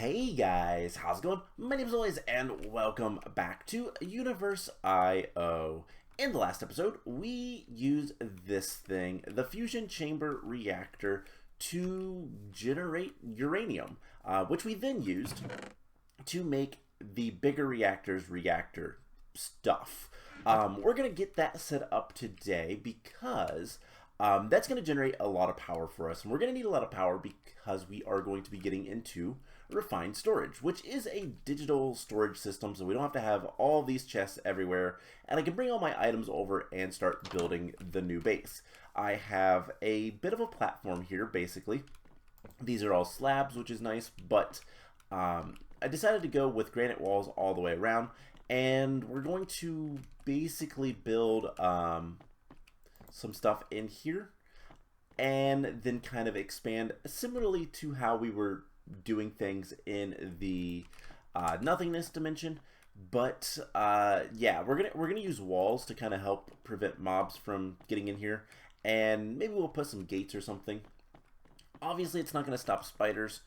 Hey guys, how's it going? My name is Always, and welcome back to UniversIO. In the last episode, we used this thing, the fusion chamber reactor, to generate uranium, which we then used to make the bigger reactor's reactor stuff. We're going to get that set up today because that's going to generate a lot of power for us. And we're going to need a lot of power because we are going to be getting into refined storage, which is a digital storage system, so we don't have to have all these chests everywhere. And I can bring all my items over and start building the new base. I have a bit of a platform here, basically. These are all slabs, which is nice, but I decided to go with granite walls all the way around, and we're going to basically build some stuff in here and then kind of expand similarly to how we were doing things in the Nothingness dimension. But yeah, we're gonna use walls to kind of help prevent mobs from getting in here, and maybe we'll put some gates or something. Obviously it's not going to stop spiders,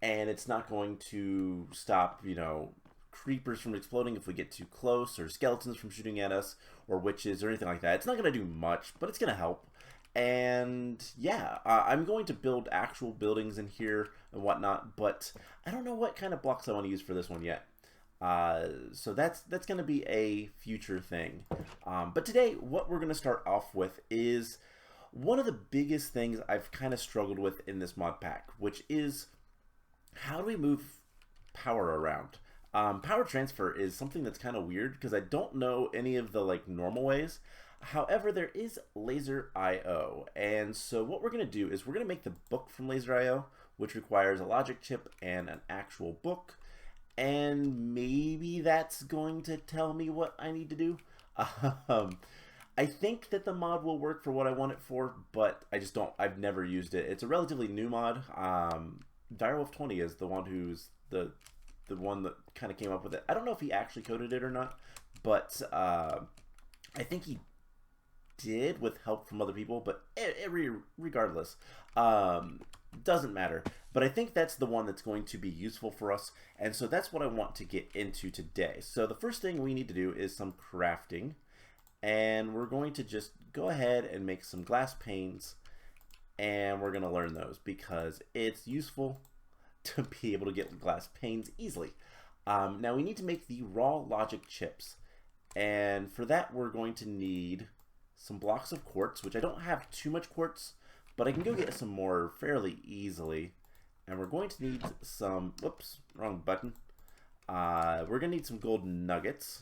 and it's not going to stop, you know, creepers from exploding if we get too close, or skeletons from shooting at us, or witches, or anything like that. It's not going to do much, but it's going to help. And yeah, I'm going to build actual buildings in here and whatnot, but I don't know what kind of blocks I want to use for this one yet. So that's going to be a future thing. But today, what we're going to start off with is one of the biggest things I've kind of struggled with in this mod pack, which is how do we move power around? Power transfer is something that's kind of weird because I don't know any of the normal ways. However, there is LaserIO, and so what we're going to do is we're going to make the book from LaserIO, which requires a logic chip and an actual book, and maybe that's going to tell me what I need to do. I think that the mod will work for what I want it for, but I've never used it. It's a relatively new mod. Direwolf 20 is the one who's the one that kind of came up with it. I don't know if he actually coded it or not, but I think he did with help from other people, but regardless, doesn't matter. But I think that's the one that's going to be useful for us, and so that's what I want to get into today. So the first thing we need to do is some crafting, and we're going to just go ahead and make some glass panes, and we're going to learn those because it's useful to be able to get glass panes easily. Now we need to make the raw logic chips, and for that we're going to need some blocks of quartz, which I don't have too much quartz, but I can go get some more fairly easily. And we're going to need some, whoops, wrong button. We're going to need some golden nuggets,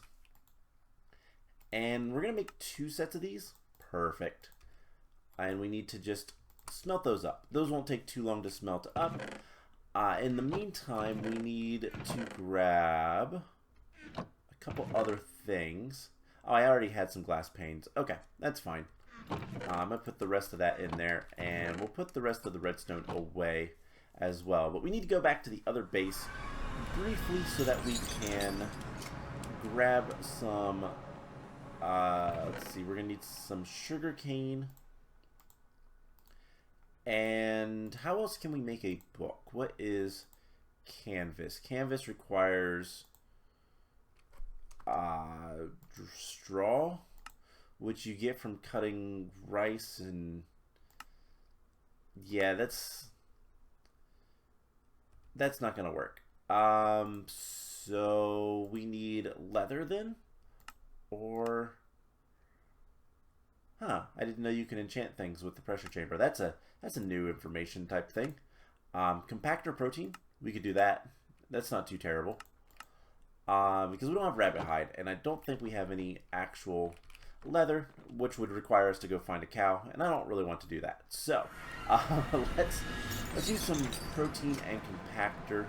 and we're going to make 2 sets of these. Perfect. And we need to just smelt those up. Those won't take too long to smelt up. In the meantime, we need to grab a couple other things. Oh, I already had some glass panes. Okay, that's fine. I'm going to put the rest of that in there, and we'll put the rest of the redstone away as well. But we need to go back to the other base briefly so that we can grab some, let's see, we're going to need some sugar cane. And how else can we make a book? What is canvas? Canvas requires straw, which you get from cutting rice, and yeah, that's not gonna work. So we need leather then, or I didn't know you can enchant things with the pressure chamber. That's a new information type thing. Compactor protein, we could do that. That's not too terrible. Because we don't have rabbit hide, and I don't think we have any actual leather, which would require us to go find a cow, and I don't really want to do that. So let's use some protein and compactor.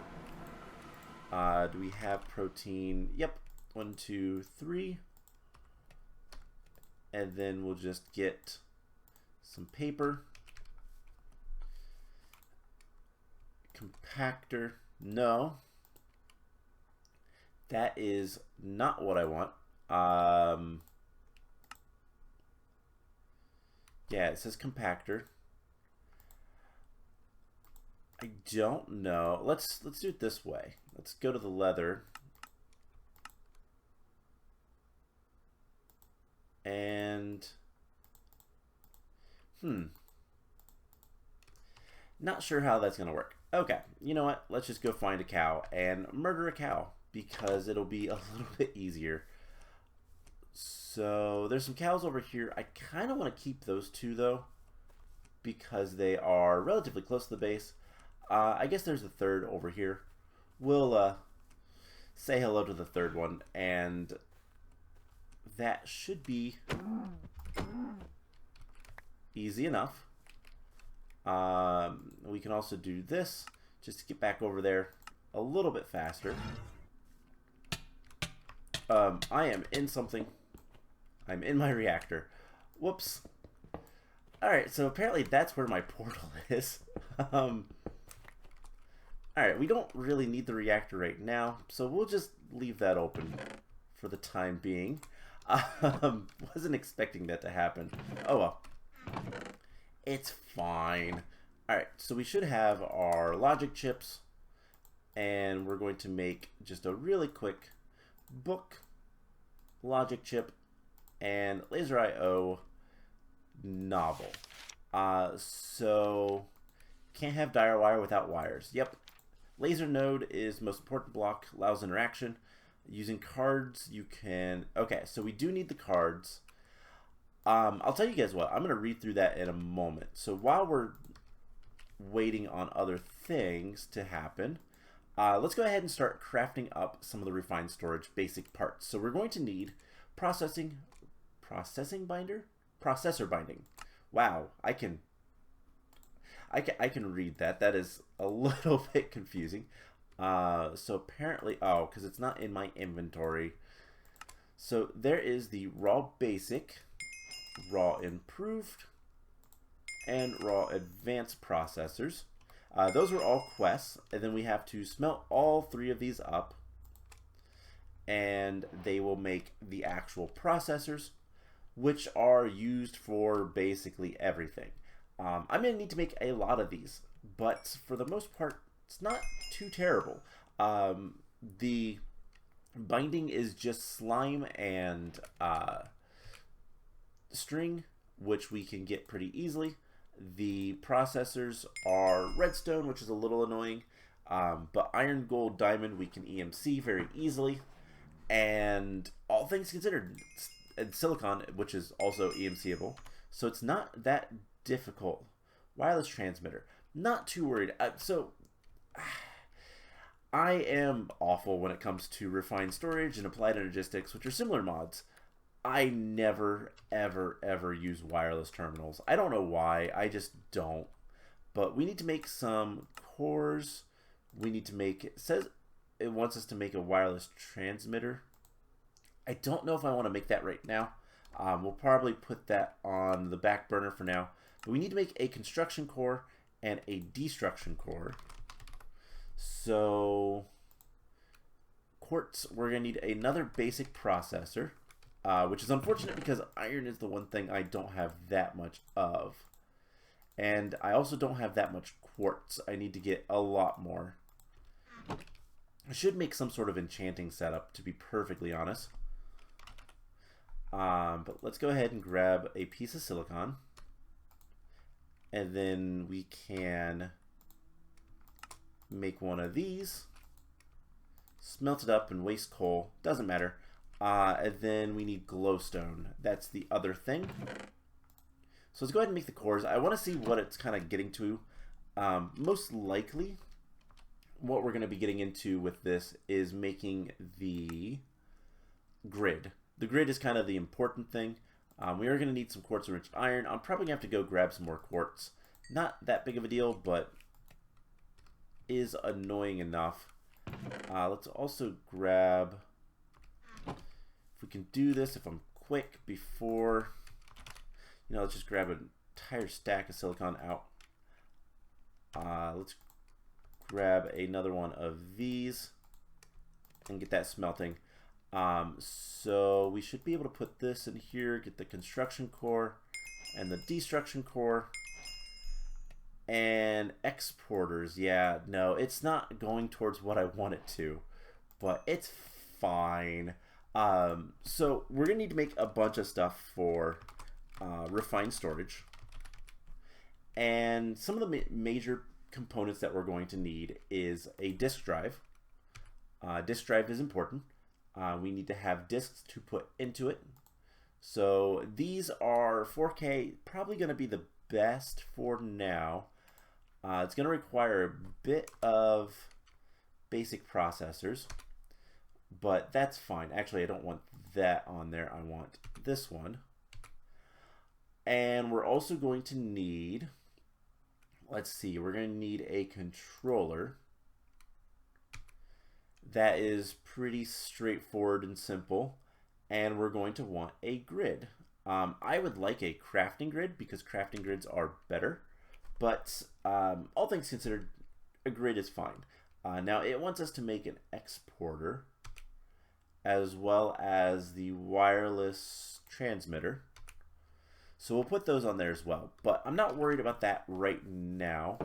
Do we have protein? Yep, 1, 2, 3. And then we'll just get some paper. Compactor, no. That is not what I want. Yeah, it says compactor. I don't know. Let's do it this way. Let's go to the leather. And not sure how that's going to work. Okay, you know what? Let's just go find a cow and murder a cow because it'll be a little bit easier. So there's some cows over here. I kind of want to keep those two though because they are relatively close to the base. I guess there's a third over here. We'll say hello to the third one, and that should be easy enough. We can also do this just to get back over there a little bit faster. I am in something. I'm in my reactor. Whoops. Alright, so apparently that's where my portal is. Alright, we don't really need the reactor right now, so we'll just leave that open for the time being. Wasn't expecting that to happen. Oh well. It's fine. Alright, so we should have our logic chips, and we're going to make just a really quick book, logic chip, and LaserIO novel. So can't have dire wire without wires. Yep. Laser node is most important block, allows interaction. Using cards, you can... Okay, so we do need the cards. I'll tell you guys what, I'm going to read through that in a moment. So while we're waiting on other things to happen, let's go ahead and start crafting up some of the refined storage basic parts. So we're going to need processor binding. Wow, I can read that. That is a little bit confusing. So apparently, oh, because it's not in my inventory. So there is the raw basic, raw improved, and raw advanced processors. Those are all quests, and then we have to smelt all three of these up, and they will make the actual processors, which are used for basically everything. I'm going to need to make a lot of these, but for the most part, it's not too terrible. The binding is just slime and string, which we can get pretty easily. The processors are redstone, which is a little annoying, but iron, gold, diamond we can EMC very easily. And all things considered, and silicon, which is also EMCable, so it's not that difficult. Wireless transmitter, not too worried. So I am awful when it comes to refined storage and applied energistics, which are similar mods. I never, ever, ever use wireless terminals. I don't know why. I just don't. But we need to make some cores. We need to make, it says it wants us to make a wireless transmitter. I don't know if I want to make that right now. We'll probably put that on the back burner for now. But we need to make a construction core and a destruction core. So quartz, we're going to need another basic processor, which is unfortunate because iron is the one thing I don't have that much of. And I also don't have that much quartz. I need to get a lot more. I should make some sort of enchanting setup, to be perfectly honest. But let's go ahead and grab a piece of silicon. And then we can make one of these. Smelt it up and waste coal. Doesn't matter. And then we need glowstone. That's the other thing. So let's go ahead and make the cores. I want to see what it's kind of getting to. Most likely, what we're going to be getting into with this is making the grid. The grid is kind of the important thing. We are going to need some quartz enriched iron. I'm probably going to have to go grab some more quartz. Not that big of a deal, but is annoying enough. Let's also grab, if we can do this, if I'm quick before, let's just grab an entire stack of silicon out. Let's grab another one of these and get that smelting. So we should be able to put this in here, get the construction core and the destruction core. And exporters, yeah, no, it's not going towards what I want it to, but it's fine. So we're gonna need to make a bunch of stuff for refined storage, and some of the major components that we're going to need is a disk drive. Disk drive is important. We need to have disks to put into it. So these are 4K, probably going to be the best for now. It's going to require a bit of basic processors, but that's fine. Actually, I don't want that on there. I want this one. And we're also going to need, let's see, we're going to need a controller. That is pretty straightforward and simple. And we're going to want a grid. I would like a crafting grid because crafting grids are better. But all things considered, a grid is fine. Now it wants us to make an exporter as well as the wireless transmitter. So we'll put those on there as well. But I'm not worried about that right now.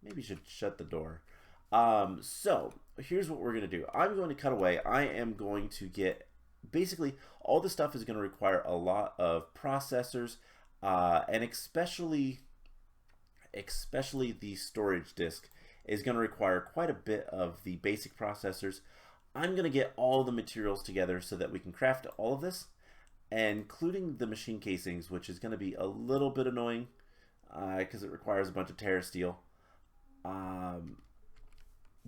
Maybe you should shut the door. So here's what we're going to do. I'm going to cut away. I am going to get, basically all the stuff is going to require a lot of processors, and especially the storage disk is going to require quite a bit of the basic processors. I'm going to get all the materials together so that we can craft all of this, including the machine casings, which is going to be a little bit annoying because it requires a bunch of Terra steel.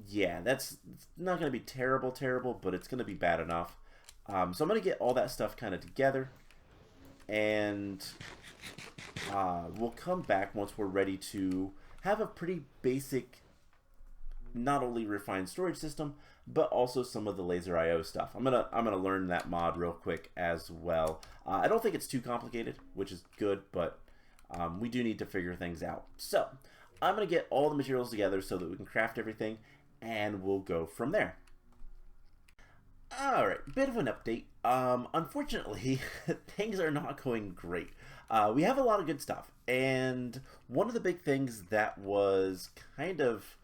Yeah, that's not going to be terrible, but it's going to be bad enough. So I'm going to get all that stuff kind of together, and we'll come back once we're ready to have a pretty basic, not only refined storage system, but also some of the LaserIO stuff. I'm gonna learn that mod real quick as well. I don't think it's too complicated, which is good, but we do need to figure things out. So I'm gonna get all the materials together so that we can craft everything, and we'll go from there. Alright, bit of an update. Unfortunately, things are not going great. We have a lot of good stuff, and one of the big things that was kind of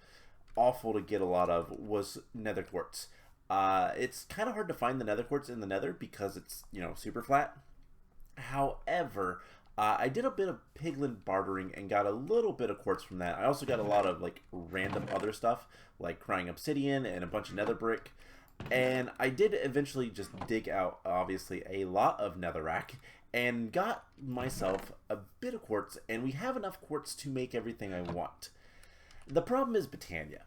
awful to get a lot of was nether quartz. It's kind of hard to find the nether quartz in the nether because it's, you know, super flat. However, I did a bit of piglin bartering and got a little bit of quartz from that. I also got a lot of like random other stuff like crying obsidian and a bunch of nether brick. And I did eventually just dig out, obviously, a lot of netherrack and got myself a bit of quartz, and we have enough quartz to make everything I want. The problem is Botania.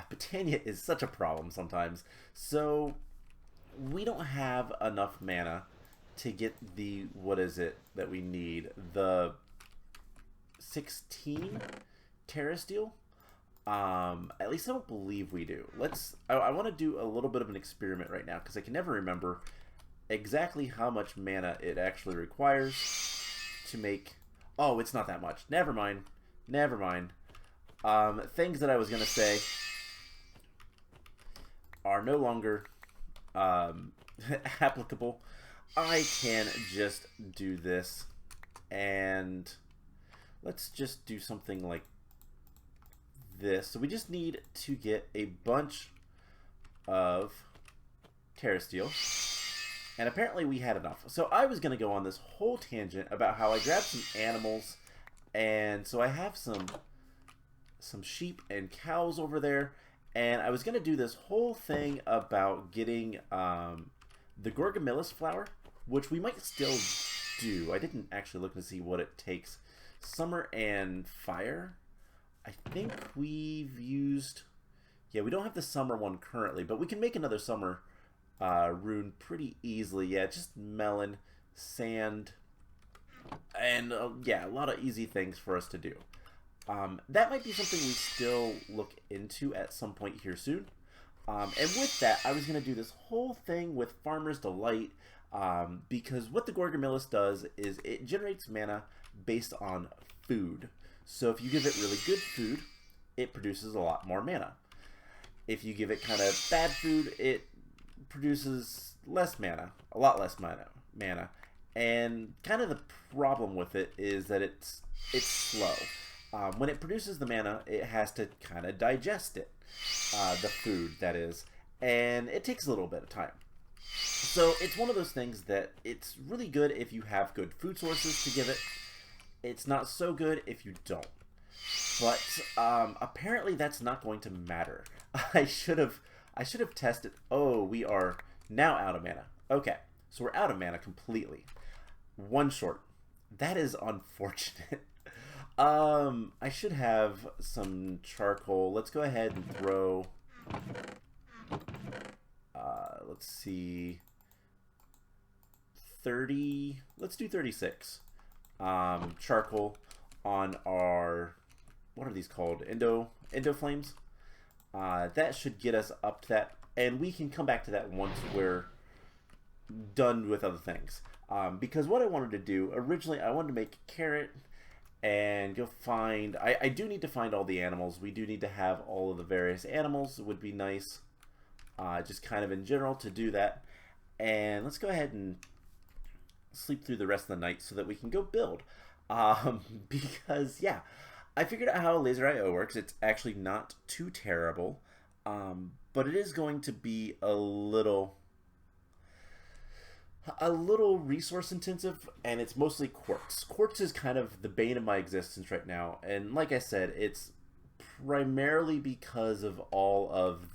Botania is such a problem sometimes. So we don't have enough mana to get the, what is it that we need? The 16 Terra Steel? At least I don't believe we do. I want to do a little bit of an experiment right now because I can never remember exactly how much mana it actually requires to make. Oh, it's not that much. Never mind. Things that I was going to say are no longer applicable. I can just do this, and let's just do something like this. So we just need to get a bunch of Terra Steel, and apparently we had enough. So I was going to go on this whole tangent about how I grabbed some animals, and so I have some sheep and cows over there, and I was going to do this whole thing about getting the Gorgomillis flower, which we might still do. I didn't actually look to see what it takes. Summer and fire. I think we've used... Yeah, we don't have the summer one currently, but we can make another summer rune pretty easily. Yeah, just melon, sand, and yeah, a lot of easy things for us to do. That might be something we still look into at some point here soon. And with that, I was going to do this whole thing with Farmer's Delight, because what the Gorgomillis does is it generates mana based on food. So if you give it really good food, it produces a lot more mana. If you give it kind of bad food, it produces less mana, a lot less mana. And kind of the problem with it is that it's slow. When it produces the mana, it has to kind of digest it, the food, that is, and it takes a little bit of time. So it's one of those things that it's really good if you have good food sources to give it. It's not so good if you don't. But apparently that's not going to matter. I should have tested. Oh, we are now out of mana. Okay, so we're out of mana completely. One short. That is unfortunate. I should have some charcoal. Let's go ahead and throw. Let's see. 30. Let's do 36. Charcoal on our. What are these called? Endo flames. That should get us up to that, and we can come back to that once we're done with other things. Because what I wanted to do originally, I wanted to make a carrot, and you'll find I do need to find all the animals. We do need to have all of the various animals. It would be nice, just kind of in general, to do that. And let's go ahead and sleep through the rest of the night so that we can go build. Because yeah, I figured out how LaserIO works. It's actually not too terrible, but it is going to be a little resource intensive, and it's mostly quartz. Quartz is kind of the bane of my existence right now, and like I said, it's primarily because of all of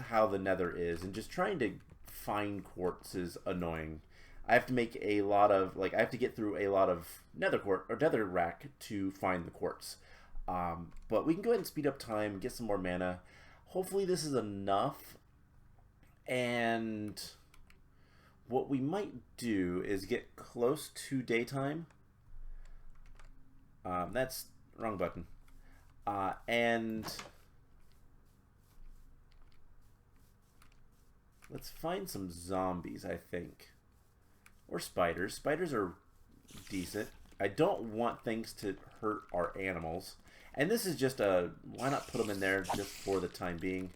how the nether is, and just trying to find quartz is annoying. I have to make a lot of, I have to get through a lot of nether rack to find the quartz. But we can go ahead and speed up time, get some more mana. Hopefully this is enough. And what we might do is get close to daytime. That's wrong button. And let's find some zombies, I think. Or spiders. Spiders are decent. I don't want things to hurt our animals. And this is just a... Why not put them in there just for the time being?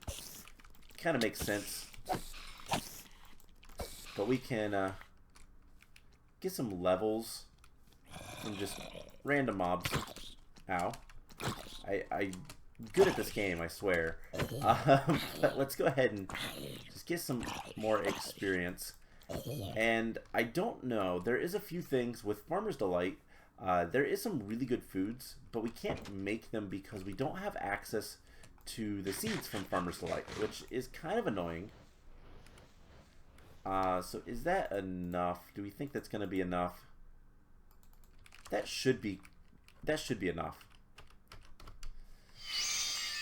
Kind of makes sense. But we can get some levels from just random mobs. Ow. I'm good at this game, I swear. But let's go ahead and just get some more experience. And I don't know, there is a few things with Farmer's Delight. There is some really good foods, but we can't make them because we don't have access to the seeds from Farmer's Delight, which is kind of annoying. So is that enough? Do we think that's going to be enough? That should be enough.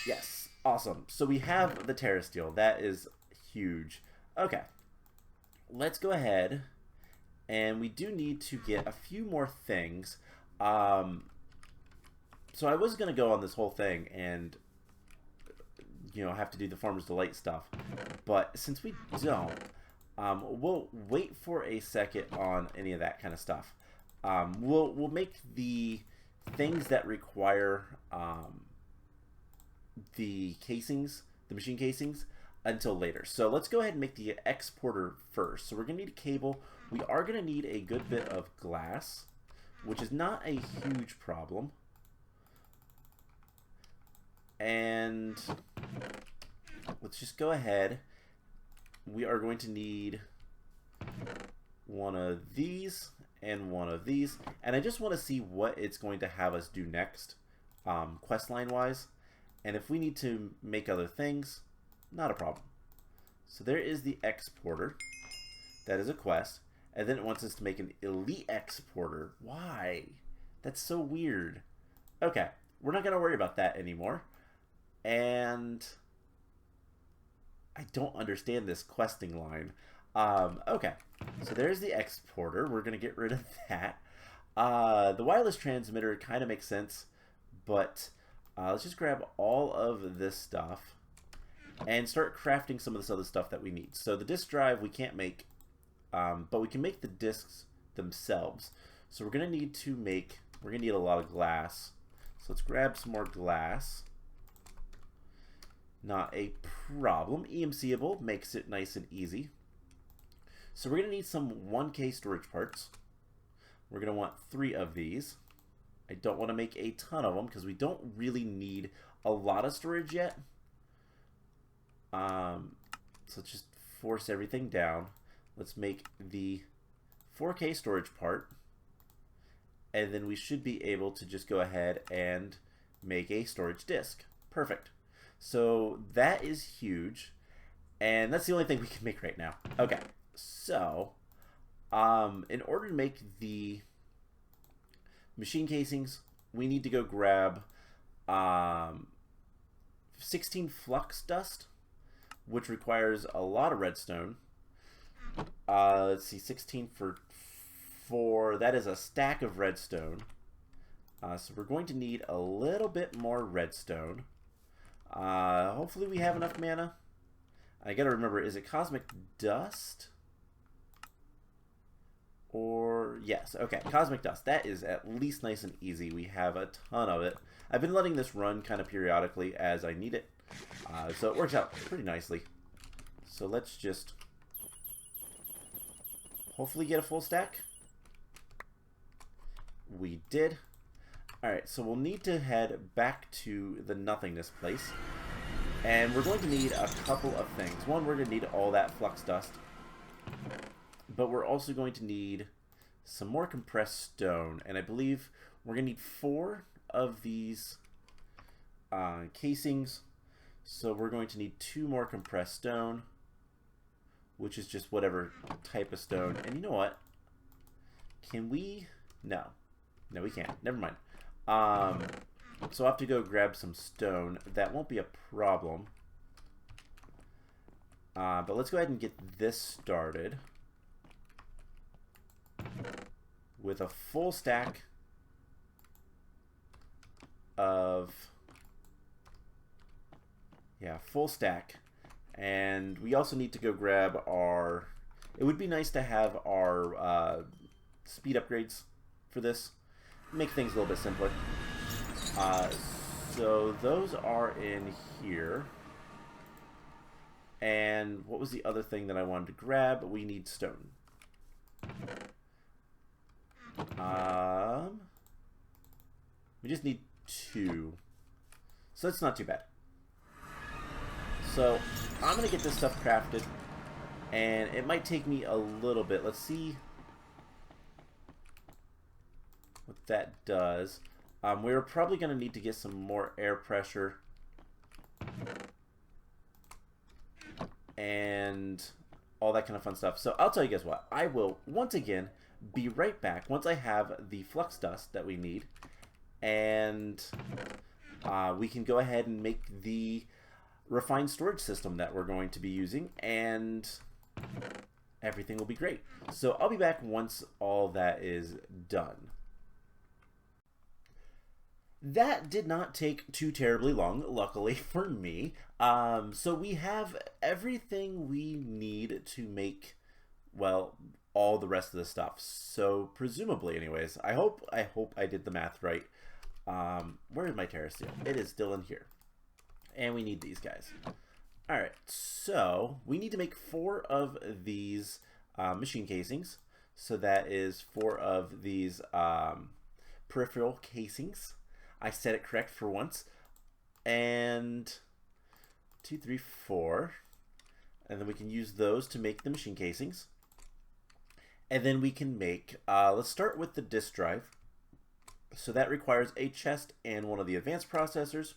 Yes, awesome. So we have the Terra Steel. That is huge. Okay. Let's go ahead, and we do need to get a few more things. So I was going to go on this whole thing and, have to do the Farmer's Delight stuff. But since we don't, we'll wait for a second on any of that kind of stuff. We'll make the things that require the casings, the machine casings, until later. So let's go ahead and make the exporter first. So we're going to need a cable. We are going to need a good bit of glass, which is not a huge problem. And let's just go ahead. We are going to need one of these and one of these. And I just want to see what it's going to have us do next, questline wise. And if we need to make other things, not a problem. So there is the exporter. That is a quest. And then it wants us to make an elite exporter. Why? That's so weird. Okay, we're not going to worry about that anymore. And I don't understand this questing line. Okay, so there's the exporter. We're going to get rid of that. The wireless transmitter kind of makes sense, but let's just grab all of this stuff and start crafting some of this other stuff that we need. So the disk drive we can't make, but we can make the disks themselves. So we're going to need a lot of glass. So let's grab some more glass. Not a problem. EMCable makes it nice and easy. So we're going to need some 1K storage parts. we're going to want 3 of these. I don't want to make a ton of them because we don't really need a lot of storage yet. So let's just force everything down. Let's make the 4K storage part. And then we should be able to just go ahead and make a storage disk. Perfect. So that is huge. And that's the only thing we can make right now. Okay, so in order to make the machine casings, we need to go grab 16 flux dust, which requires a lot of redstone. Let's see, 16 for 4. That is a stack of redstone. So we're going to need a little bit more redstone. Hopefully we have enough mana. I gotta remember, is it cosmic dust? Or, yes, okay, cosmic dust. That is at least nice and easy. We have a ton of it. I've been letting this run kind of periodically as I need it. So it works out pretty nicely. So let's just hopefully get a full stack. We did. Alright, so we'll need to head back to the Nothingness place. And we're going to need a couple of things. One, we're going to need all that flux dust. But we're also going to need some more compressed stone. And I believe we're going to need 4 of these casings. So we're going to need 2 more compressed stone, which is just whatever type of stone. And you know what? Can we? No. No, we can't. Never mind. So I'll have to go grab some stone. That won't be a problem. But let's go ahead and get this started with a full stack of, yeah, full stack. And we also need to go grab our, it would be nice to have our speed upgrades for this. Make things a little bit simpler. So those are in here. And what was the other thing that I wanted to grab? We need stone. We just need 2. So that's not too bad. So I'm going to get this stuff crafted. And it might take me a little bit. Let's see what that does. We're probably going to need to get some more air pressure and all that kind of fun stuff. So I'll tell you guys what, I will once again be right back once I have the flux dust that we need, and we can go ahead and make the refined storage system that we're going to be using, and everything will be great. So I'll be back once all that is done. That did not take too terribly long, luckily for me. So we have everything we need to make, well, all the rest of the stuff. So presumably, anyways, I hope I did the math right. Where is my terrace steel? It is still in here. And we need these guys. All right, so we need to make 4 of these machine casings. So that is 4 of these peripheral casings. I said it correct for once. And 2, 3, 4. And then we can use those to make the machine casings. And then we can make, let's start with the disk drive. So that requires a chest and one of the advanced processors.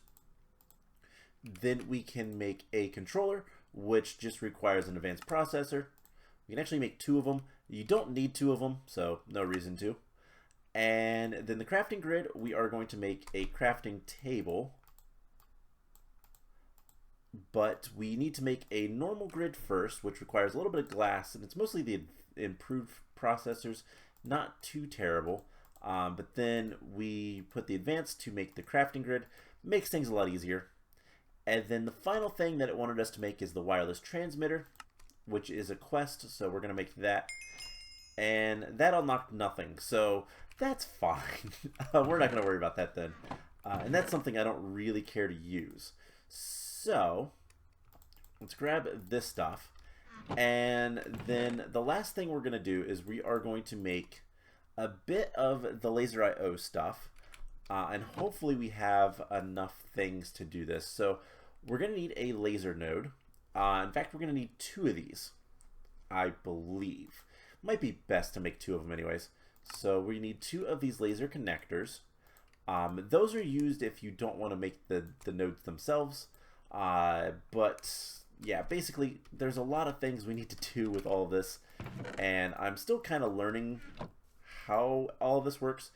Then we can make a controller, which just requires an advanced processor. We can actually make 2 of them. You don't need 2 of them, so no reason to. And then the crafting grid, we are going to make a crafting table. But we need to make a normal grid first, which requires a little bit of glass, and it's mostly the improved processors, not too terrible. But then we put the advanced to make the crafting grid, makes things a lot easier. And then the final thing that it wanted us to make is the wireless transmitter, which is a quest, so we're going to make that. And that unlocked nothing, so that's fine. We're not going to worry about that then. And that's something I don't really care to use. So let's grab this stuff. And then the last thing we're going to do is we are going to make a bit of the LaserIO stuff, and hopefully we have enough things to do this. So we're going to need a laser node. In fact, we're going to need 2 of these, I believe. Might be best to make 2 of them anyways. So we need 2 of these laser connectors. Those are used if you don't want to make the nodes themselves. But yeah, basically there's a lot of things we need to do with all of this, and I'm still kind of learning how all of this works.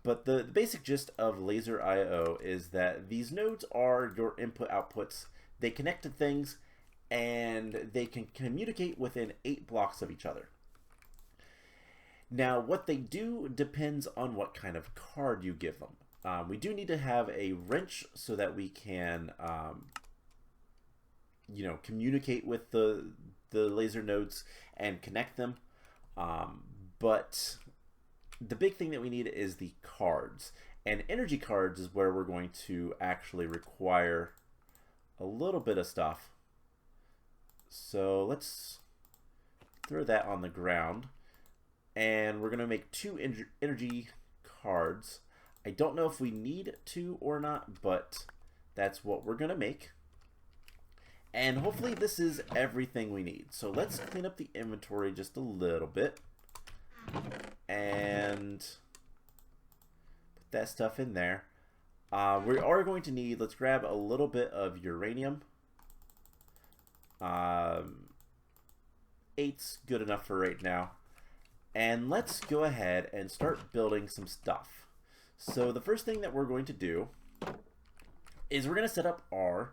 But the basic gist of LaserIO is that these nodes are your input outputs. They connect to things, and they can communicate within 8 blocks of each other. Now, what they do depends on what kind of card you give them. We do need to have a wrench so that we can, communicate with the laser nodes and connect them. But the big thing that we need is the cards. And energy cards is where we're going to actually require a little bit of stuff. So let's throw that on the ground. And we're going to make 2 energy cards. I don't know if we need 2 or not, but that's what we're going to make. And hopefully this is everything we need. So let's clean up the inventory just a little bit. And put that stuff in there. We are going to need, let's grab a little bit of uranium. 8's good enough for right now. And let's go ahead and start building some stuff. So the first thing that we're going to do is we're going to set up our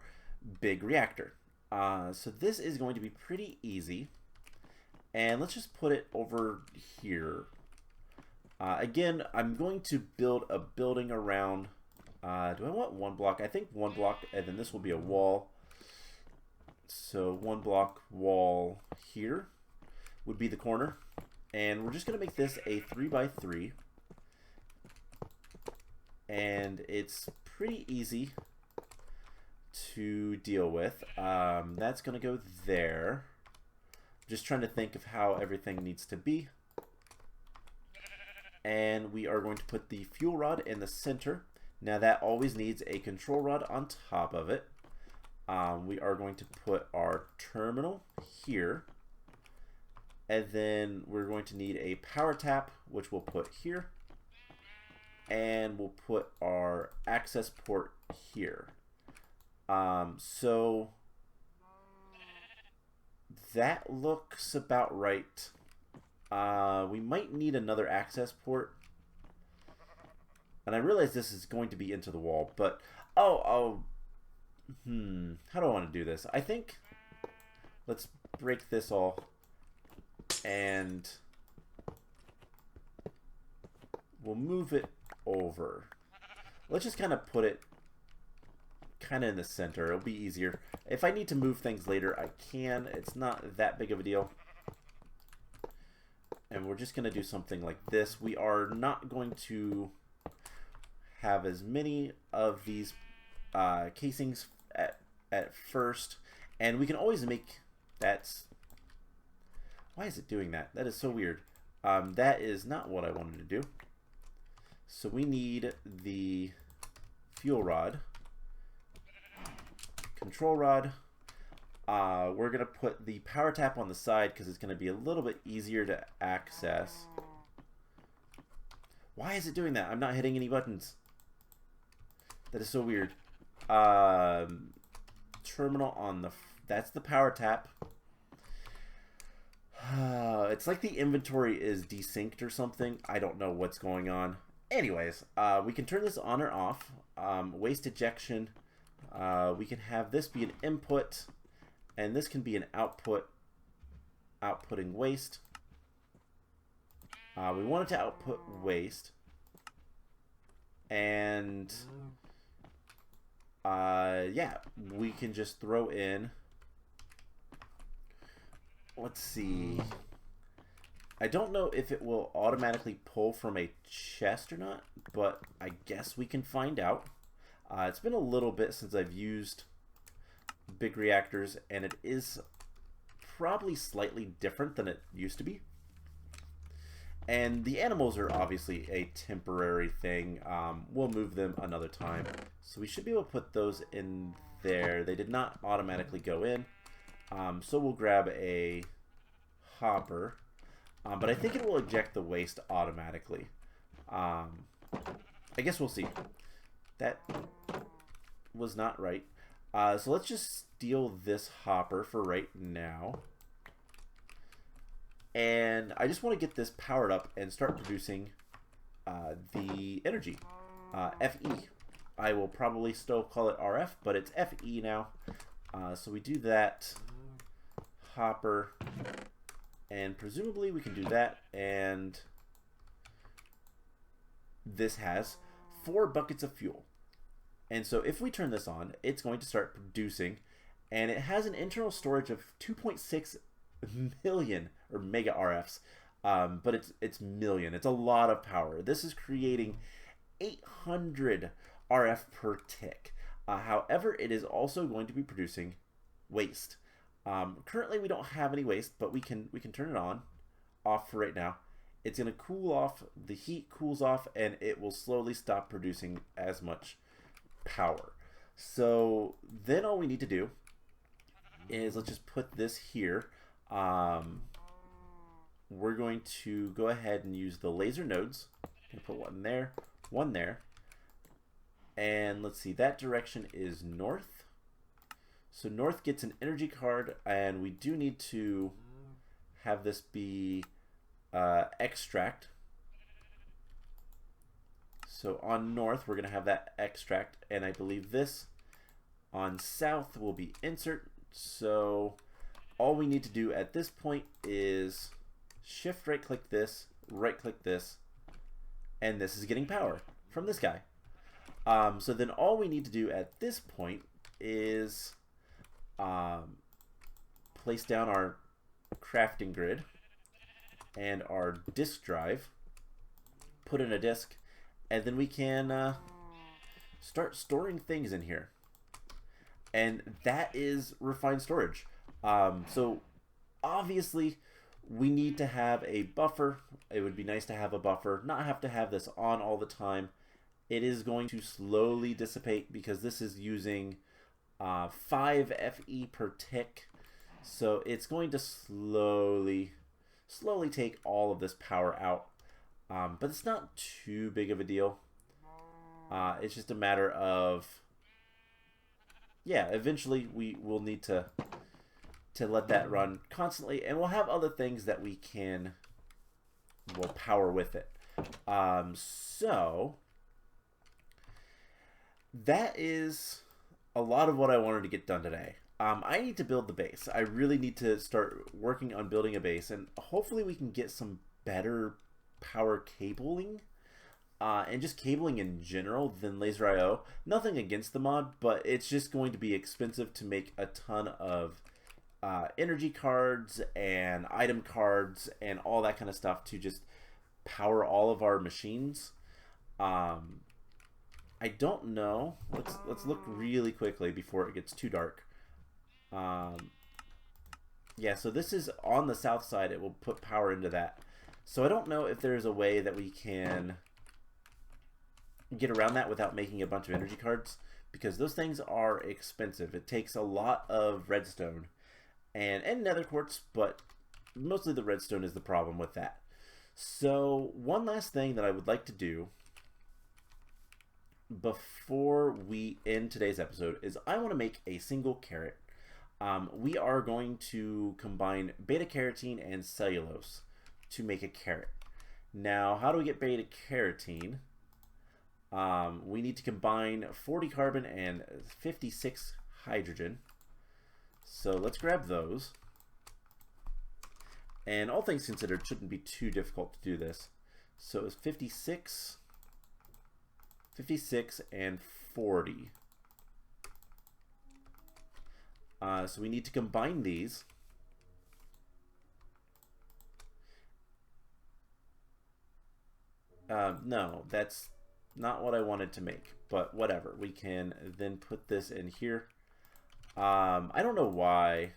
big reactor. So this is going to be pretty easy. And let's just put it over here. Again, I'm going to build a building around, do I want 1 block? I think 1 block, and then this will be a wall. So 1 block wall here would be the corner. And we're just going to make this a 3x3. And it's pretty easy to deal with. That's going to go there. Just trying to think of how everything needs to be. And we are going to put the fuel rod in the center. Now that always needs a control rod on top of it. We are going to put our terminal here. And then we're going to need a power tap, which we'll put here. And we'll put our access port here. So that looks about right. We might need another access port. And I realize this is going to be into the wall, but how do I want to do this? I think let's break this all and we'll move it over. Let's just kind of put it kind of in the center. It'll be easier. If I need to move things later, I can. It's not that big of a deal. And we're just going to do something like this. We are not going to have as many of these casings at first. And we can always make that. Why is it doing that? That is so weird. That is not what I wanted to do. So we need the fuel rod, control rod. We're going to put the power tap on the side because it's going to be a little bit easier to access. Why is it doing that? I'm not hitting any buttons. That is so weird. Terminal on the... That's the power tap. It's like the inventory is desynced or something. I don't know what's going on. Anyways, we can turn this on or off. Waste ejection. We can have this be an input, and this can be an output, outputting waste. We want it to output waste. And yeah, we can just throw in, let's see, I don't know if it will automatically pull from a chest or not, but I guess we can find out. It's been a little bit since I've used big reactors, and it is probably slightly different than it used to be. And the animals are obviously a temporary thing. We'll move them another time. So we should be able to put those in there. They did not automatically go in. So we'll grab a hopper. But I think it will eject the waste automatically. I guess we'll see. That was not right. So let's just steal this hopper for right now. And I just want to get this powered up and start producing the energy. FE. I will probably still call it RF, but it's FE now. So we do that. Hopper. And presumably we can do that. And this has 4 buckets of fuel. And so if we turn this on, it's going to start producing. And it has an internal storage of 2.6 million or mega RFs, but it's million. It's a lot of power. This is creating 800 RF per tick. However, it is also going to be producing waste. Currently, we don't have any waste, but we can turn it off for right now. It's going to cool off. The heat cools off, and it will slowly stop producing as much power. So then all we need to do is let's just put this here. We're going to go ahead and use the laser nodes. Put one there, and let's see, that direction is north. So north gets an energy card, and we do need to have this be extract. So on north, we're going to have that extract, and I believe this on south will be insert. So all we need to do at this point is shift right click this, and this is getting power from this guy. So then all we need to do at this point is place down our crafting grid and our disk drive, put in a disk, and then we can start storing things in here. And that is refined storage. So obviously we need to have a buffer. It would be nice to have a buffer, not have to have this on all the time. It is going to slowly dissipate because this is using 5 FE per tick. So it's going to slowly take all of this power out. But it's not too big of a deal. It's just a matter of, yeah, eventually we will need to let that run constantly, and we'll have other things that we will power with it. So that is a lot of what I wanted to get done today. I need to build the base. I really need to start working on building a base, and hopefully we can get some better power cabling and just cabling in general than LaserIO. Nothing against the mod, but it's just going to be expensive to make a ton of energy cards and item cards and all that kind of stuff to just power all of our machines. I don't know. Let's look really quickly before it gets too dark. Yeah, so this is on the south side. It will put power into that. So I don't know if there's a way that we can get around that without making a bunch of energy cards, because those things are expensive. It takes a lot of redstone and nether quartz, but mostly the redstone is the problem with that. So one last thing that I would like to do before we end today's episode is I want to make a single carrot. We are going to combine beta carotene and cellulose to make a carrot. Now, how do we get beta carotene? We need to combine 40 carbon and 56 hydrogen. So let's grab those. And all things considered, shouldn't be too difficult to do this. So it's 56, and 40. So we need to combine these. No, that's not what I wanted to make, but whatever. We can then put this in here. I don't know why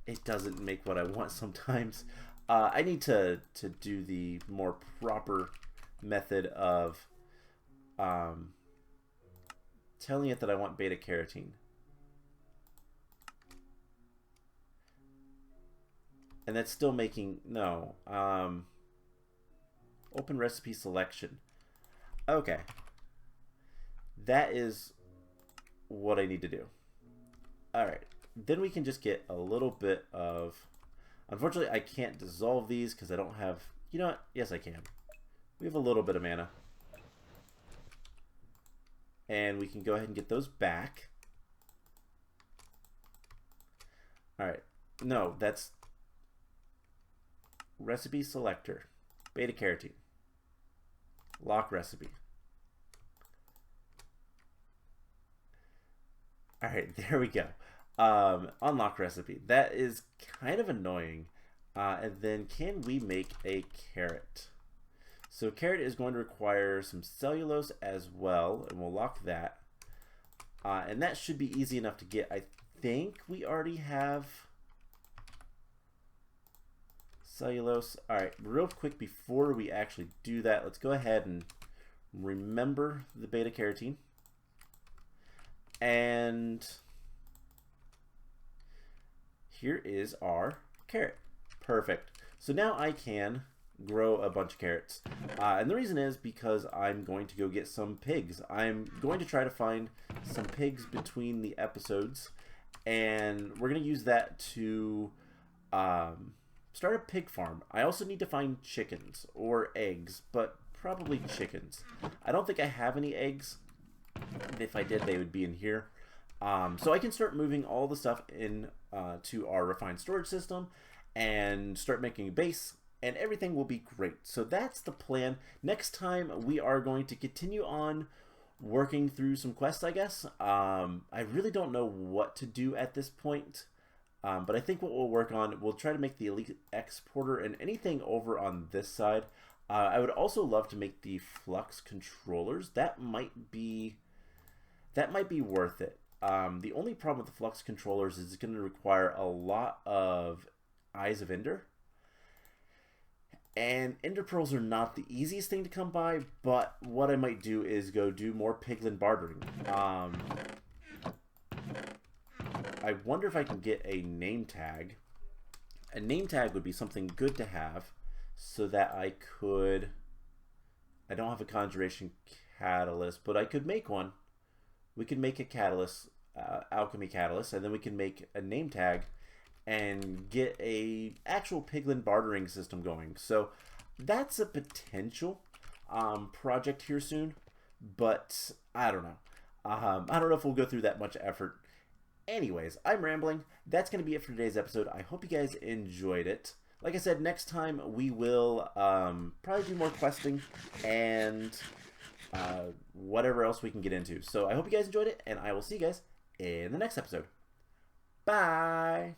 it doesn't make what I want sometimes. I need to do the more proper method of telling it that I want beta carotene. And that's still making, no. Open recipe selection. Okay. That is what I need to do. Alright. Then we can just get a little bit of... Unfortunately, I can't dissolve these because I don't have... You know what? Yes, I can. We have a little bit of mana. And we can go ahead and get those back. Alright. No, that's... Recipe selector. Beta carotene. Lock recipe. Alright, there we go. Unlock recipe. That is kind of annoying. And then can we make a carrot? So carrot is going to require some cellulose as well, and we'll lock that. And that should be easy enough to get. I think we already have cellulose. Alright, real quick before we actually do that, let's go ahead and remember the beta carotene. And here is our carrot. Perfect. So now I can grow a bunch of carrots. And the reason is because I'm going to go get some pigs. I'm going to try to find some pigs between the episodes. And we're going to use that to start a pig farm. I also need to find chickens or eggs, but probably chickens. I don't think I have any eggs. If I did, they would be in here. So I can start moving all the stuff in to our refined storage system and start making a base, and everything will be great. So that's the plan. Next time we are going to continue on working through some quests, I guess. I really don't know what to do at this point, but I think what we'll work on, we'll try to make the elite exporter and anything over on this side. I would also love to make the flux controllers. That might be worth it. The only problem with the flux controllers is it's going to require a lot of Eyes of Ender. And Ender Pearls are not the easiest thing to come by, but what I might do is go do more piglin bartering. I wonder if I can get a name tag. A name tag would be something good to have so that I could... I don't have a conjuration catalyst, but I could make one. We could make a catalyst, alchemy catalyst, and then we can make a name tag and get a actual piglin bartering system going. So that's a potential project here soon, but I don't know. I don't know if we'll go through that much effort. Anyways, I'm rambling. That's going to be it for today's episode. I hope you guys enjoyed it. Like I said, next time we will probably do more questing and whatever else we can get into. So I hope you guys enjoyed it, and I will see you guys in the next episode. Bye!